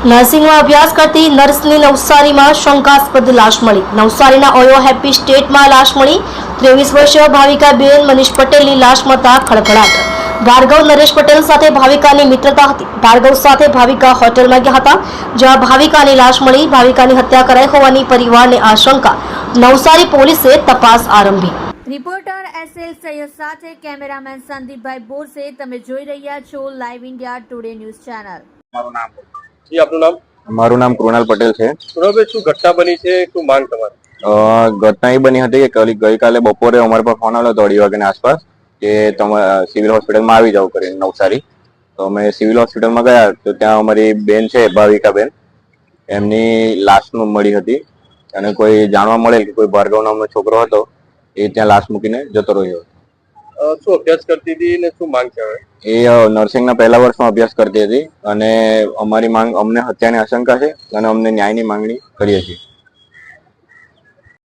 નર્સિંગમાં અભ્યાસ કરતી નર્સની નવસારીમાં શંકાસ્પદ લાશ મળી. નવસારીના ઓયો હેપી સ્ટેટમાં લાશ મળી. 23 વર્ષીય ભાવિકાબેન મનીષ પટેલની લાશ મળતા ખળભળાટ. ભાર્ગવ નરેશ પટેલ સાથે ભાવિકાની મિત્રતા હતી. ભાર્ગવ સાથે ભાવિકા હોટેલમાં ગયા હતા, જ્યાં ભાવિકાની લાશ મળી. ભાવિકાની હત્યા કરાઈ હોવાની પરિવારની આશંકા. નવસારી પોલીસે તપાસ આરંભી. રિપોર્ટર એસએલ સૈયદ સાથે કેમેરામેન સંદીપભાઈ બોરસે. તમે જોઈ રહ્યા છો live India today news channel. મારું નામ આપનું નામ? મારું નામ કૃણાલ પટેલ છે. કૃણાલભાઈ, શું ઘટના બની છે? શું માંગ તમારી? ઘટના એ બની હતી કે ગઈકાલે બપોરે અમારા પર ફોન આવ્યો હતો 2:30 વાગ્યાની આસપાસ કે તમે સિવિલ હોસ્પિટલમાં આવી જાવ કરીને નવસારી. તો અમે સિવિલ હોસ્પિટલમાં ગયા તો ત્યાં અમારી બેન છે ભાવિકાબેન, એમની લાશ મળી હતી અને કોઈ જાણવા મળેલ કે કોઈ ભાર્ગવ નામનો છોકરો હતો એ ત્યાં લાશ મૂકીને જતો રહ્યો. શું અભ્યાસ કરતી હતી ને શું માંગ છે? એ નર્સિંગના પહેલા વર્ષમાં અભ્યાસ કરતી હતી અને અમારી માંગ, અમને હત્યાની આશંકા છે અને અમને ન્યાયની માંગણી કરીએ છીએ.